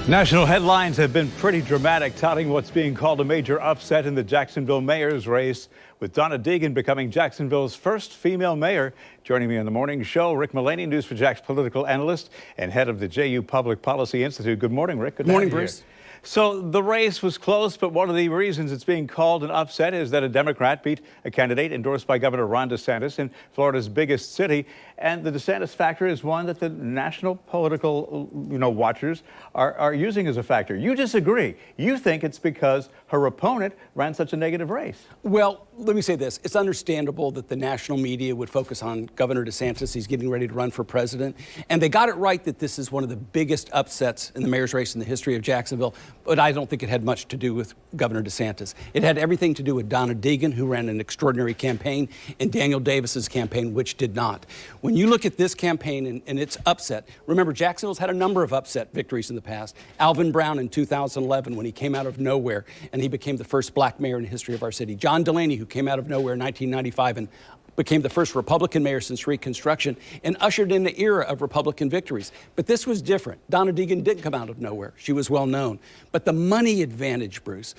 National headlines have been pretty dramatic, touting what's being called a major upset in the Jacksonville mayor's race, with Donna Deegan becoming Jacksonville's first female mayor. Joining me on the morning show, Rick Mullaney, News4Jax political analyst and head of the JU Public Policy Institute. Good morning, Rick. Good morning, Bruce. So the race was close, but one of the reasons it's being called an upset is that a Democrat beat a candidate endorsed by Governor Ron DeSantis in Florida's biggest city. And the DeSantis factor is one that the national political, watchers are using as a factor. You disagree. You think it's because her opponent ran such a negative race. Well, let me say this. It's understandable that the national media would focus on Governor DeSantis. He's getting ready to run for president. And they got it right that this is one of the biggest upsets in the mayor's race in the history of Jacksonville. But I don't think it had much to do with Governor DeSantis. It had everything to do with Donna Deegan, who ran an extraordinary campaign, and Daniel Davis's campaign, which did not. When you look at this campaign and its upset, remember, Jacksonville's had a number of upset victories in the past. Alvin Brown in 2011, when he came out of nowhere, and he became the first black mayor in the history of our city. John Delaney, who came out of nowhere in 1995 and became the first Republican mayor since Reconstruction and ushered in the era of Republican victories. But this was different. Donna Deegan didn't come out of nowhere. She was well known. But the money advantage, Bruce,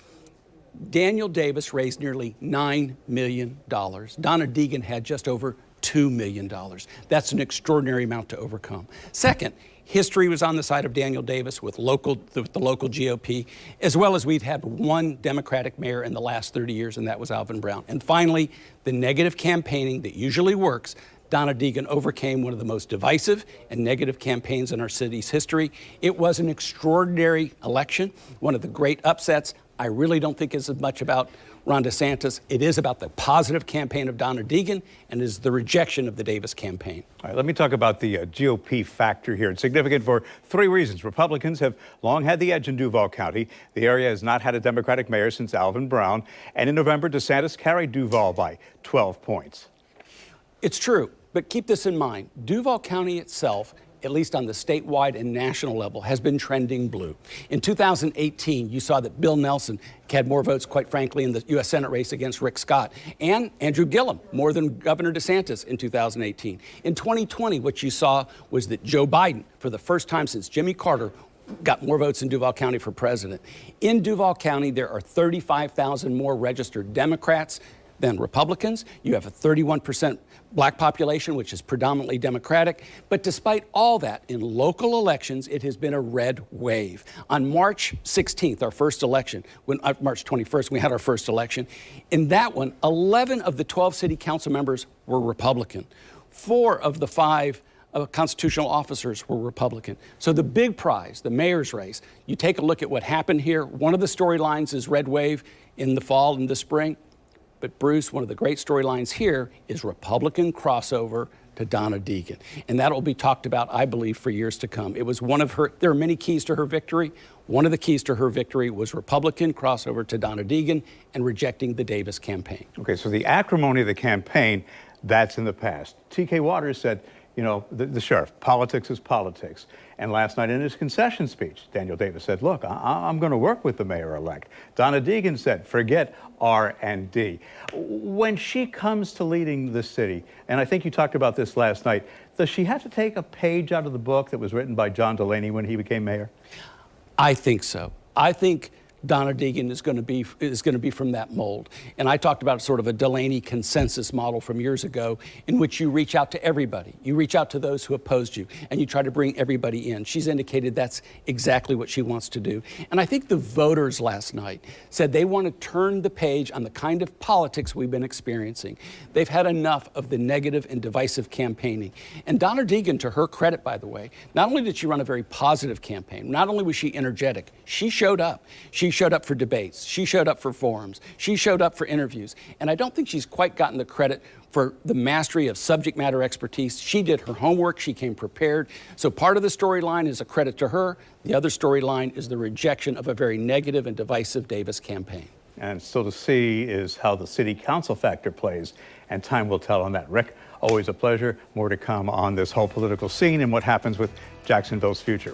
Daniel Davis raised nearly $9 million. Donna Deegan had just over $2 million. That's an extraordinary amount to overcome. Second, history was on the side of Daniel Davis with the local GOP, as well as we'd had one Democratic mayor in the last 30 years, and that was Alvin Brown. And finally, the negative campaigning that usually works, Donna Deegan overcame one of the most divisive and negative campaigns in our city's history. It was an extraordinary election, one of the great upsets. I really don't think it's as much about Ron DeSantis. It is about the positive campaign of Donna Deegan and is the rejection of the Davis campaign. All right, let me talk about the GOP factor here. It's significant for three reasons. Republicans have long had the edge in Duval County. The area has not had a Democratic mayor since Alvin Brown. And in November, DeSantis carried Duval by 12 points. It's true, but keep this in mind. Duval County itself, at least on the statewide and national level, has been trending blue. In 2018, you saw that Bill Nelson had more votes, quite frankly, in the U.S. Senate race against Rick Scott, and Andrew Gillum, more than Governor DeSantis in 2018. In 2020, what you saw was that Joe Biden, for the first time since Jimmy Carter, got more votes in Duval County for president. In Duval County, there are 35,000 more registered Democrats than Republicans. You have a 31% black population, which is predominantly Democratic. But despite all that, in local elections, it has been a red wave. On March 16th, our first election, March 21st, we had our first election. In that one, 11 of the 12 city council members were Republican. 4 of the 5 constitutional officers were Republican. So the big prize, the mayor's race, you take a look at what happened here. One of the storylines is red wave in the fall and the spring. But Bruce, one of the great storylines here is Republican crossover to Donna Deegan. And that will be talked about, I believe, for years to come. It was one of her, there are many keys to her victory. One of the keys to her victory was Republican crossover to Donna Deegan and rejecting the Davis campaign. Okay, so the acrimony of the campaign, that's in the past. T.K. Waters said, the sheriff, politics is politics. And last night in his concession speech, Daniel Davis said, look, I'm going to work with the mayor-elect. Donna Deegan said, forget R&D. When she comes to leading the city, and I think you talked about this last night, does she have to take a page out of the book that was written by John Delaney when he became mayor? I think so. I think Donna Deegan is going to be from that mold. And I talked about sort of a Delaney consensus model from years ago in which you reach out to everybody. You reach out to those who opposed you, and you try to bring everybody in. She's indicated that's exactly what she wants to do. And I think the voters last night said they want to turn the page on the kind of politics we've been experiencing. They've had enough of the negative and divisive campaigning. And Donna Deegan, to her credit, by the way, not only did she run a very positive campaign, not only was she energetic, she showed up. She showed up for debates. She showed up for forums. She showed up for interviews. And I don't think she's quite gotten the credit for the mastery of subject matter expertise. She did her homework. She came prepared. So part of the storyline is a credit to her. The other storyline is the rejection of a very negative and divisive Davis campaign. And still to see is how the city council factor plays, and time will tell on that. Rick, always a pleasure. More to come on this whole political scene and what happens with Jacksonville's future.